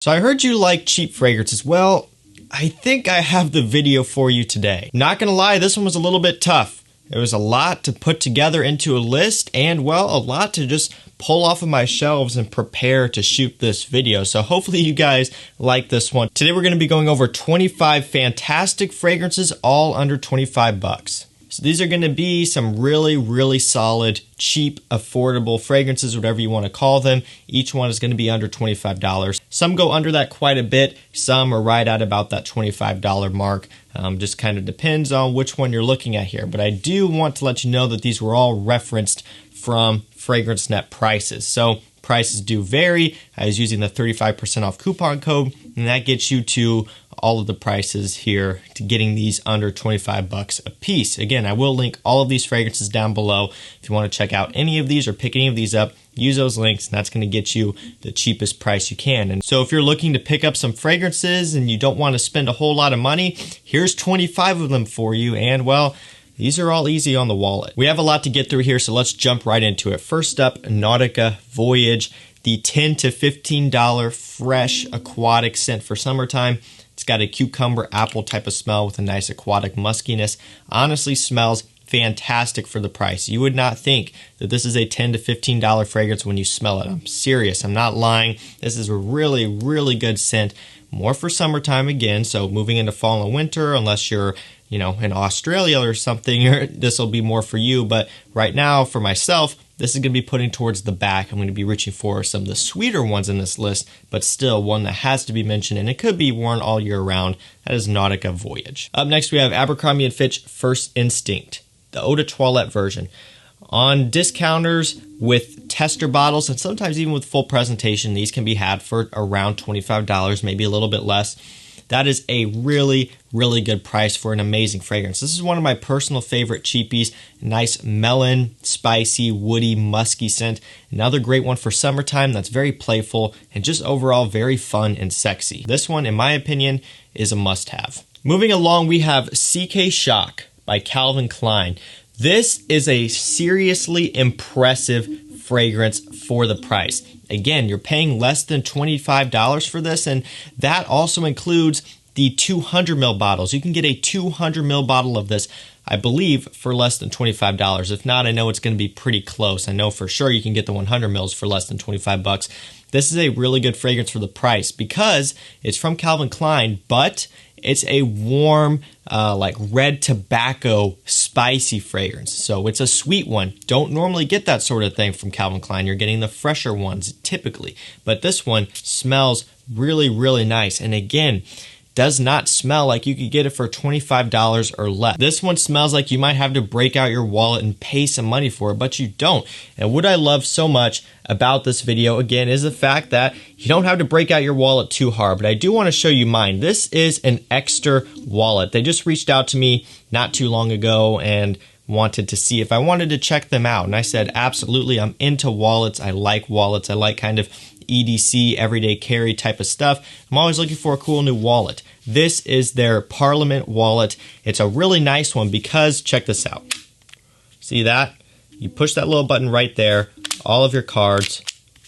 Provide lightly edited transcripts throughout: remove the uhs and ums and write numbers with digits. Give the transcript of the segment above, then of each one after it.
So I heard you like cheap fragrances. Well, I think I have the video for you today. Not gonna lie, this one was a little bit tough. There was a lot to put together into a list and, well, a lot to just pull off of my shelves and prepare to shoot this video. So hopefully you guys like this one. Today we're gonna be going over 25 fantastic fragrances, all under 25 bucks. So these are going to be some really solid, cheap, affordable fragrances, whatever you want to call them. Each one is going to be under $25. Some go under that quite a bit. Some are right at about that $25 mark. Just kind of depends on which one you're looking at here. But I do want to let you know that these were all referenced from FragranceNet prices. So prices do vary. I was using the 35% off coupon code, and that gets you to all of the prices here to getting these under 25 bucks a piece. Again, I will link all of these fragrances down below. If you want to check out any of these or pick any of these up, use those links, and that's going to get you the cheapest price you can. And so if you're looking to pick up some fragrances and you don't want to spend a whole lot of money, here's 25 of them for you. And well, these are all easy on the wallet. We have a lot to get through here, so let's jump right into it. First up, Nautica Voyage, the $10 to $15 fresh aquatic scent for summertime. It's got a cucumber apple type of smell with a nice aquatic muskiness. Honestly smells fantastic for the price. You would not think that this is a $10 to $15 fragrance when you smell it. I'm serious. I'm not lying. This is a really good scent. More for summertime again, so moving into fall and winter, unless you're in Australia or something, this will be more for you. But right now, for myself, this is going to be putting towards the back. I'm going to be reaching for some of the sweeter ones in this list, but still one that has to be mentioned, and it could be worn all year round. That is Nautica Voyage. Up next, we have Abercrombie & Fitch First Instinct, the Eau de Toilette version. On discounters with tester bottles, and sometimes even with full presentation, these can be had for around $25, maybe a little bit less. That is a really good price for an amazing fragrance. This is one of my personal favorite cheapies. Nice melon, spicy, woody, musky scent. Another great one for summertime that's very playful and just overall very fun and sexy. This one, in my opinion, is a must-have. Moving along, we have CK Shock by Calvin Klein. This is a seriously impressive fragrance for the price. Again, you're paying less than $25 for this, and that also includes the 200 ml bottles. You can get a 200 ml bottle of this, I believe, for less than $25. If not, I know it's going to be pretty close. I know for sure you can get the 100 mls for less than 25 bucks. This is a really good fragrance for the price because it's from Calvin Klein, but it's a warm, like red tobacco, spicy fragrance. So it's a sweet one. Don't normally get that sort of thing from Calvin Klein. You're getting the fresher ones typically. But this one smells really nice. And again, does not smell like you could get it for $25 or less. This one smells like you might have to break out your wallet and pay some money for it, but you don't. And what I love so much about this video, again, is the fact that you don't have to break out your wallet too hard, but I do want to show you mine. This is an Encre wallet. They just reached out to me not too long ago and wanted to see if I wanted to check them out. And I said, absolutely, I'm into wallets. I like wallets. I like kind of EDC, everyday carry type of stuff. I'm always looking for a cool new wallet. This is their Parliament wallet. It's a really nice one because, check this out. See that? You push that little button right there, all of your cards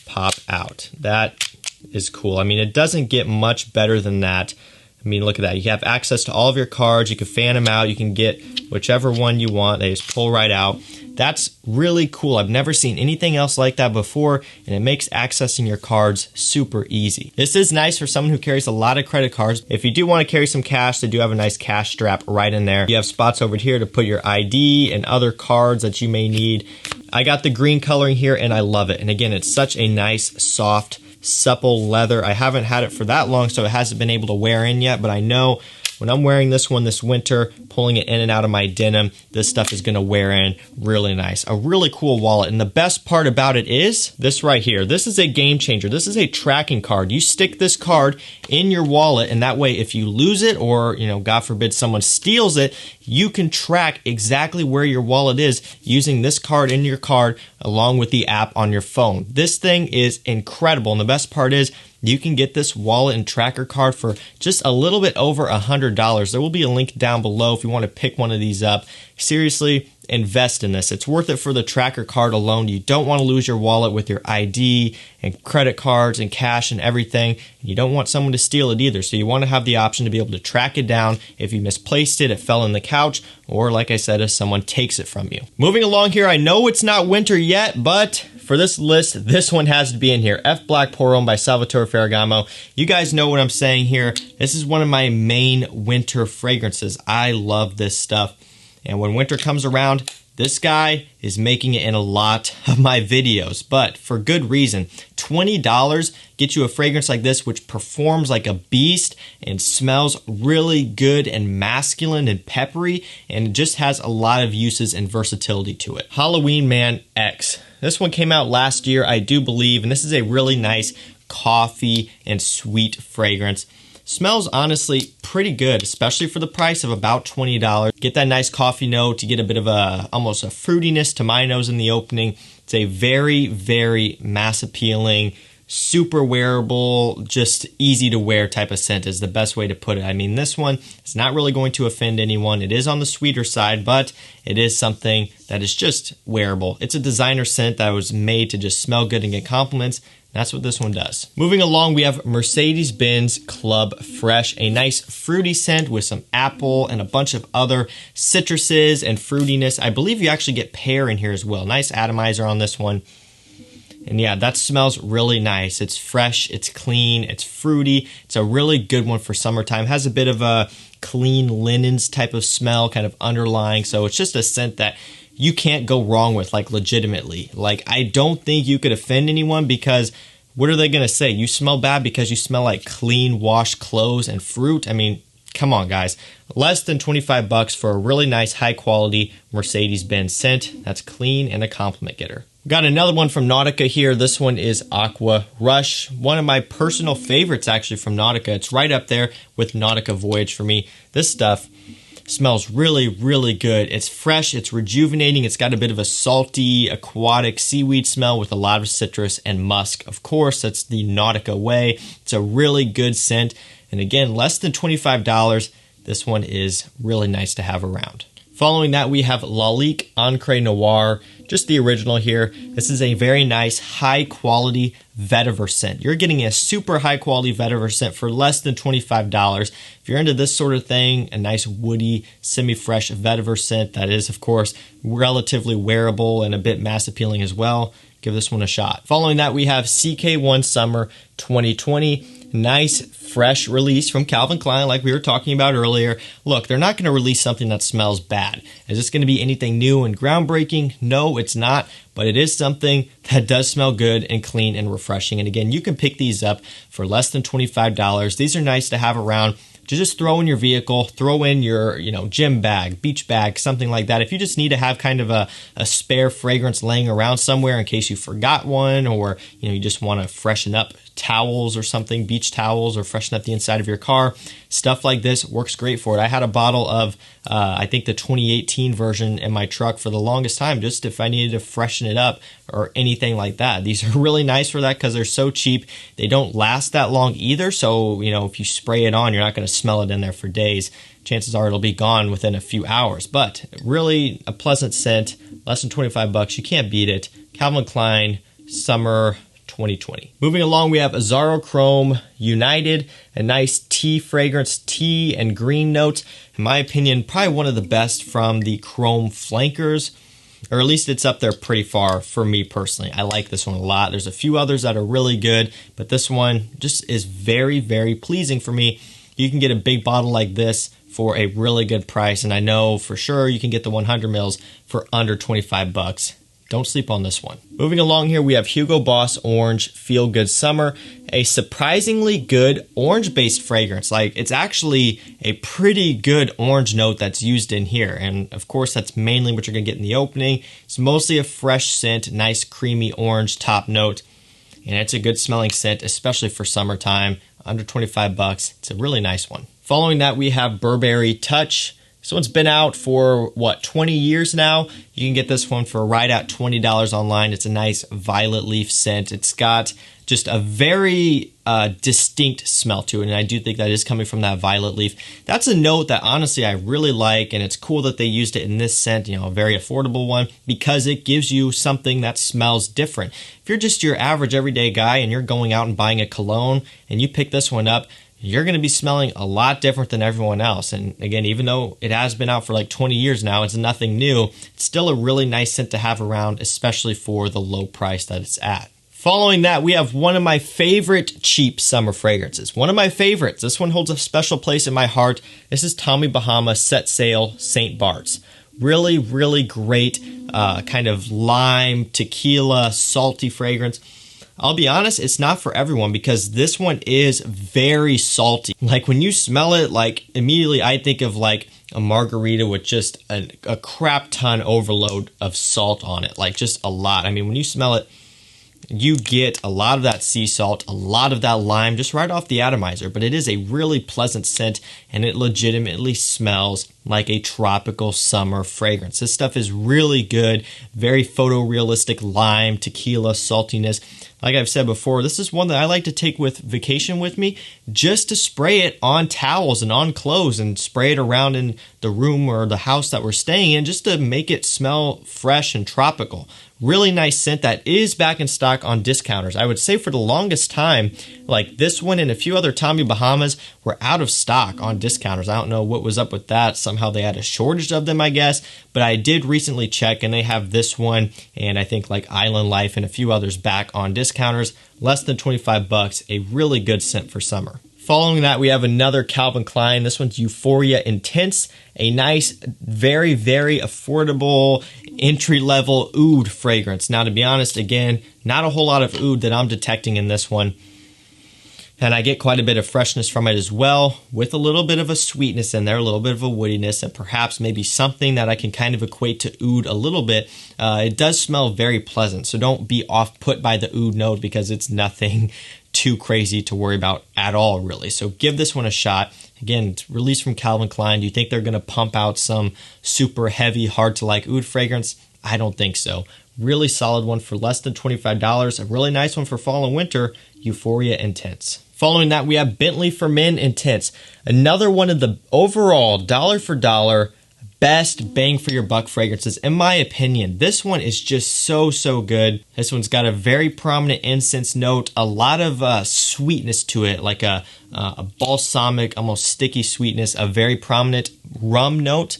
pop out. That is cool. I mean, it doesn't get much better than that. I mean, look at that. You have access to all of your cards. You can fan them out. You can get whichever one you want. They just pull right out. That's really cool. I've never seen anything else like that before, and it makes accessing your cards super easy. This is nice for someone who carries a lot of credit cards. If you do want to carry some cash, they do have a nice cash strap right in there. You have spots over here to put your ID and other cards that you may need. I got the green coloring here, and I love it. And again, it's such a nice, soft, supple leather. I haven't had it for that long, so it hasn't been able to wear in yet, but I know when I'm wearing this one this winter, pulling it in and out of my denim, this stuff is going to wear in really nice. A really cool wallet. And the best part about it is this right here. This is a game changer. This is a tracking card. You stick this card in your wallet, and that way if you lose it or, God forbid someone steals it, you can track exactly where your wallet is using this card in your card along with the app on your phone. This thing is incredible. And the best part is you can get this wallet and tracker card for just a little bit over $100. There will be a link down below if you want to pick one of these up. Seriously, invest in this. It's worth it for the tracker card alone. You don't want to lose your wallet with your ID and credit cards and cash and everything. You don't want someone to steal it either. So you want to have the option to be able to track it down if you misplaced it, it fell in the couch, or like I said, if someone takes it from you. Moving along here, I know it's not winter yet, but for this list, this one has to be in here. F Black Pour Homme by Salvatore Ferragamo. You guys know what I'm saying here. This is one of my main winter fragrances. I love this stuff. And when winter comes around, this guy is making it in a lot of my videos, but for good reason. $20 gets you a fragrance like this, which performs like a beast and smells really good and masculine and peppery, and it just has a lot of uses and versatility to it. Halloween Man X. This one came out last year, I do believe, and this is a really nice coffee and sweet fragrance. Smells honestly pretty good, especially for the price of about $20. Get that nice coffee note. You get a bit of almost a fruitiness to my nose in the opening. It's a very, very mass appealing, super wearable, just easy to wear type of scent is the best way to put it. I mean, this one is not really going to offend anyone. It is on the sweeter side, but it is something that is just wearable. It's a designer scent that was made to just smell good and get compliments. That's what this one does. Moving along, we have Mercedes-Benz Club Fresh, a nice fruity scent with some apple and a bunch of other citruses and fruitiness. I believe you actually get pear in here as well. Nice atomizer on this one. And yeah, that smells really nice. It's fresh, it's clean, it's fruity. It's a really good one for summertime. Has a bit of a clean linens type of smell kind of underlying. So it's just a scent that you can't go wrong with, like legitimately. Like, I don't think you could offend anyone, because what are they going to say? You smell bad because you smell like clean washed clothes and fruit? I mean, come on guys. Less than $25 for a really nice high quality Mercedes-Benz scent that's clean and a compliment getter. Got another one from Nautica here. This one is Aqua Rush. One of my personal favorites actually from Nautica. It's right up there with Nautica Voyage for me. This stuff smells really, really good. It's fresh, it's rejuvenating, it's got a bit of a salty, aquatic seaweed smell with a lot of citrus and musk. Of course, that's the Nautica way. It's a really good scent. And again, less than $25. This one is really nice to have around. Following that, we have Lalique Encre Noir, just the original here. This is a very nice, high-quality vetiver scent. You're getting a super high-quality vetiver scent for less than $25. If you're into this sort of thing, a nice woody, semi-fresh vetiver scent that is, of course, relatively wearable and a bit mass-appealing as well, give this one a shot. Following that, we have CK1 Summer 2020. Nice, fresh release from Calvin Klein like we were talking about earlier. Look, they're not going to release something that smells bad. Is this going to be anything new and groundbreaking? No, it's not. But it is something that does smell good and clean and refreshing. And again, you can pick these up for less than $25. These are nice to have around to just throw in your vehicle, throw in your, gym bag, beach bag, something like that. If you just need to have kind of a spare fragrance laying around somewhere in case you forgot one, or, you just want to freshen up towels or something, beach towels, or freshen up the inside of your car, stuff like this works great for it. I had a bottle of, I think the 2018 version in my truck for the longest time, just if I needed to freshen it up or anything like that. These are really nice for that because they're so cheap. They don't last that long either. So, if you spray it on, you're not going to smell it in there for days. Chances are it'll be gone within a few hours, but really a pleasant scent, less than $25. You can't beat it. Calvin Klein, Summer 2020. Moving along, we have Azzaro Chrome United, a nice tea fragrance, tea and green notes. In my opinion, probably one of the best from the Chrome flankers, or at least it's up there pretty far for me personally. I like this one a lot. There's a few others that are really good, but this one just is very, very pleasing for me. You can get a big bottle like this for a really good price, and I know for sure you can get the 100 mils for under $25. Don't sleep on this one. Moving along here, we have Hugo Boss Orange Feel Good Summer, a surprisingly good orange-based fragrance. Like, it's actually a pretty good orange note that's used in here. And of course, that's mainly what you're gonna get in the opening. It's mostly a fresh scent, nice creamy orange top note. And it's a good smelling scent, especially for summertime, under $25. It's a really nice one. Following that, we have Burberry Touch. This one's been out for, what, 20 years now? You can get this one for right at $20 online. It's a nice violet leaf scent. It's got just a very distinct smell to it, and I do think that is coming from that violet leaf. That's a note that honestly I really like, and it's cool that they used it in this scent, you know, a very affordable one, because it gives you something that smells different. If you're just your average everyday guy and you're going out and buying a cologne and you pick this one up, you're going to be smelling a lot different than everyone else. And again, even though it has been out for like 20 years now, it's nothing new, it's still a really nice scent to have around, especially for the low price that it's at. Following that, we have one of my favorite cheap summer fragrances. One of my favorites. This one holds a special place in my heart. This is Tommy Bahama Set Sail St. Barts. Really, really great kind of lime, tequila, salty fragrance. I'll be honest, it's not for everyone because this one is very salty. Like when you smell it, like immediately I think of like a margarita with just a crap ton overload of salt on it. Like just a lot. I mean, when you smell it, you get a lot of that sea salt, a lot of that lime just right off the atomizer, but it is a really pleasant scent and it legitimately smells like a tropical summer fragrance. This stuff is really good, very photorealistic lime, tequila, saltiness. Like I've said before, this is one that I like to take with vacation with me just to spray it on towels and on clothes and spray it around in the room or the house that we're staying in just to make it smell fresh and tropical. Really nice scent that is back in stock on discounters. I would say for the longest time, like this one and a few other Tommy Bahamas were out of stock on discounters. I don't know what was up with that. Somehow they had a shortage of them, I guess. But I did recently check and they have this one and I think like Island Life and a few others back on discounters. Less than 25 bucks. A really good scent for summer. Following that, we have another Calvin Klein. This one's Euphoria Intense. A nice, very, very affordable, entry-level oud fragrance. Now, to be honest, again, not a whole lot of oud that I'm detecting in this one. And I get quite a bit of freshness from it as well, with a little bit of a sweetness in there, a little bit of a woodiness, and perhaps maybe something that I can kind of equate to oud a little bit. It does smell very pleasant, so don't be off-put by the oud note because it's nothing too crazy to worry about at all, really. So give this one a shot. Again, it's released from Calvin Klein. Do you think they're going to pump out some super heavy, hard-to-like oud fragrance? I don't think so. Really solid one for less than $25. A really nice one for fall and winter, Euphoria Intense. Following that, we have Bentley For Men Intense. Another one of the overall dollar for dollar best bang for your buck fragrances, in my opinion. This one is just so good. This one's got a very prominent incense note, a lot of sweetness to it, like a balsamic, almost sticky sweetness, a very prominent rum note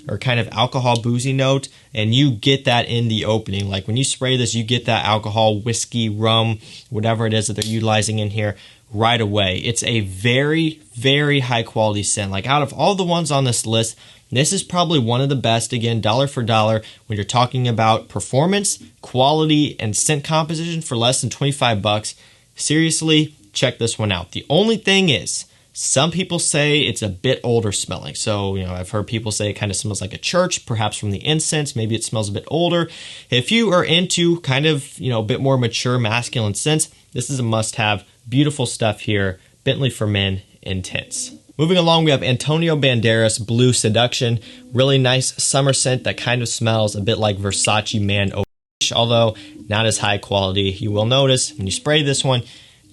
or kind of alcohol boozy note, and you get that in the opening. Like when you spray this, you get that alcohol, whiskey, rum, whatever it is that they're utilizing in here right away. It's a very, very high quality scent. Like out of all the ones on this list, this is probably one of the best, again, dollar for dollar, when you're talking about performance, quality, and scent composition for less than 25 bucks. Seriously, check this one out. The only thing is, some people say it's a bit older smelling. So, I've heard people say it kind of smells like a church, perhaps from the incense. Maybe it smells a bit older. If you are into kind of, a bit more mature masculine scents, this is a must-have. Beautiful stuff here. Bentley For Men Intense. Moving along, we have Antonio Banderas Bleu Seduction. Really nice summer scent that kind of smells a bit like Versace Man Orange, although not as high quality. You will notice when you spray this one,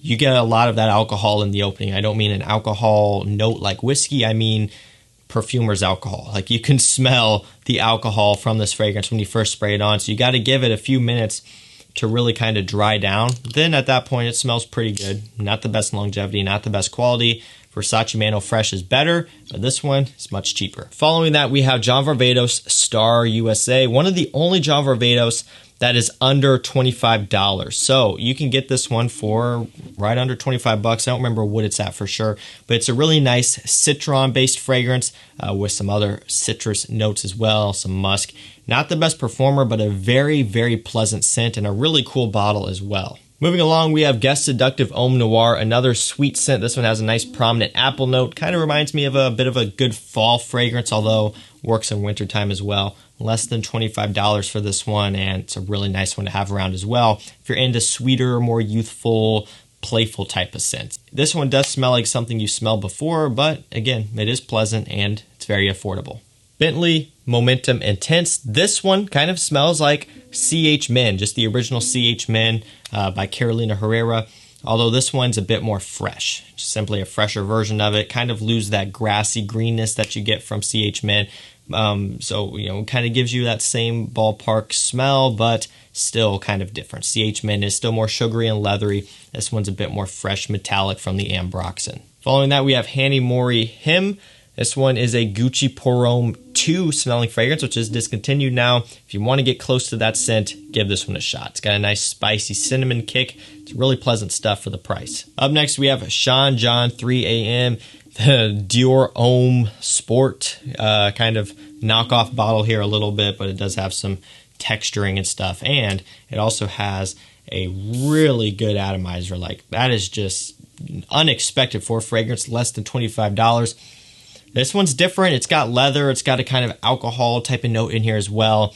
you get a lot of that alcohol in the opening. I don't mean an alcohol note like whiskey. I mean perfumer's alcohol. Like you can smell the alcohol from this fragrance when you first spray it on. So you got to give it a few minutes to really kind of dry down. Then at that point, it smells pretty good. Not the best longevity, not the best quality. Versace Man Fresh is better, but this one is much cheaper. Following that, we have John Varvatos Star USA, one of the only John Varvatos that is under $25. So you can get this one for right under 25 bucks. I don't remember what it's at for sure, but it's a really nice citron-based fragrance with some other citrus notes as well, some musk. Not the best performer, but a very, very pleasant scent and a really cool bottle as well. Moving along, we have Guess Seductive Homme Noir, another sweet scent. This one has a nice prominent apple note. Kind of reminds me of a bit of a good fall fragrance, although works in wintertime as well. Less than $25 for this one, and it's a really nice one to have around as well if you're into sweeter, more youthful, playful type of scents. This one does smell like something you smelled before, but again, it is pleasant and it's very affordable. Bentley Momentum Intense. This one kind of smells like CH Men, just the original CH Men by Carolina Herrera. Although this one's a bit more fresh, just simply a fresher version of it. Kind of lose that grassy greenness that you get from CH Men. So, you know, it kind of gives you that same ballpark smell, but still kind of different. CH Men is still more sugary and leathery. This one's a bit more fresh metallic from the Ambroxan. Following that, we have Hanae Mori HiM. This one is a Gucci Pour Homme 2 smelling fragrance, which is discontinued now. If you want to get close to that scent, give this one a shot. It's got a nice spicy cinnamon kick. It's really pleasant stuff for the price. Up next, we have Sean John 3 AM, the Dior Homme Sport kind of knockoff bottle here a little bit, but it does have some texturing and stuff. And it also has a really good atomizer. Like, that is just unexpected for a fragrance, less than $25. This one's different. It's got leather. It's got a kind of alcohol type of note in here as well.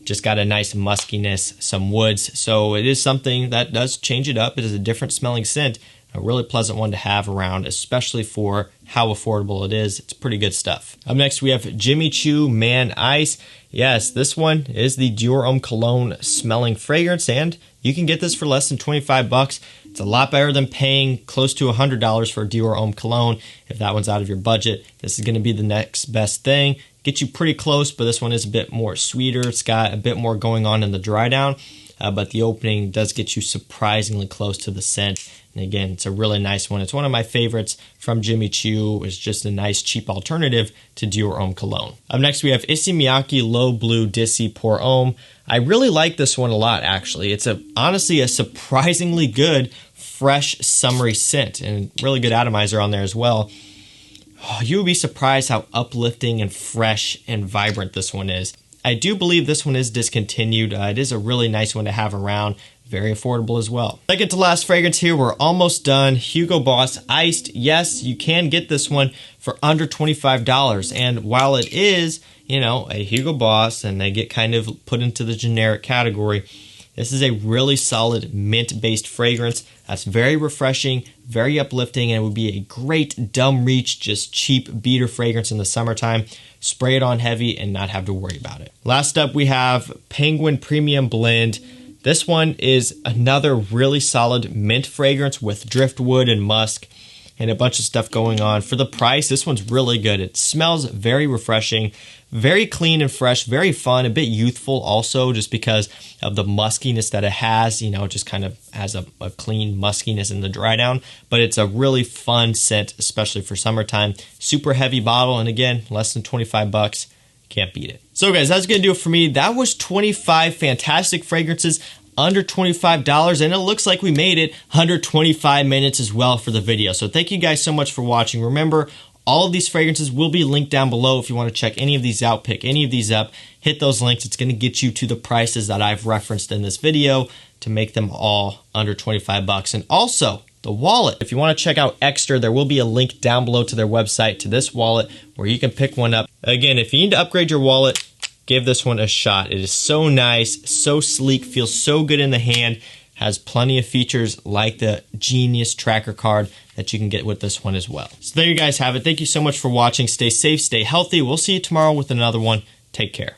Just got a nice muskiness, some woods. So it is something that does change it up. It is a different smelling scent. A really pleasant one to have around, especially for how affordable it is. It's pretty good stuff. Up next, we have Choo Man Ice. Yes, this one is the Dior Homme Cologne smelling fragrance, and you can get this for less than 25 bucks. It's a lot better than paying close to $100 for a Dior Homme Cologne. If that one's out of your budget, this is going to be the next best thing. Get you pretty close, but this one is a bit more sweeter. It's got a bit more going on in the dry down, but the opening does get you surprisingly close to the scent. And again, it's a really nice one. It's one of my favorites from Jimmy Choo. It's just a nice cheap alternative to Dior Homme Cologne. Up next, we have Issey Miyake Low Blue Dissy Pour Homme. I really like this one a lot, actually. It's honestly a surprisingly good, fresh, summery scent, and really good atomizer on there as well. Oh, you would be surprised how uplifting and fresh and vibrant this one is. I do believe this one is discontinued. It is a really nice one to have around. Very affordable as well. Second to last fragrance here, we're almost done. Hugo Boss Iced. Yes, you can get this one for under $25. And while it is, you know, a Hugo Boss and they get kind of put into the generic category, this is a really solid mint-based fragrance that's very refreshing, very uplifting, and it would be a great dumb reach, just cheap beater fragrance in the summertime. Spray it on heavy and not have to worry about it. Last up, we have Penguin Premium Blend. This one is another really solid mint fragrance with driftwood and musk and a bunch of stuff going on. For the price, this one's really good. It smells very refreshing, very clean and fresh, very fun, a bit youthful also just because of the muskiness that it has. You know, it just kind of has a clean muskiness in the dry down, but it's a really fun scent, especially for summertime. Super heavy bottle, and again, less than 25 bucks. Can't beat it. So guys, that's going to do it for me. That was 25 fantastic fragrances under $25, and it looks like we made it under 25 minutes as well for the video. So thank you guys so much for watching. Remember, all of these fragrances will be linked down below if you want to check any of these out, pick any of these up, hit those links. It's going to get you to the prices that I've referenced in this video to make them all under 25 bucks. And also, the wallet. If you want to check out Extra, there will be a link down below to their website to this wallet where you can pick one up. Again, if you need to upgrade your wallet, give this one a shot. It is so nice, so sleek, feels so good in the hand, has plenty of features like the Genius Tracker card that you can get with this one as well. So there you guys have it. Thank you so much for watching. Stay safe, stay healthy. We'll see you tomorrow with another one. Take care.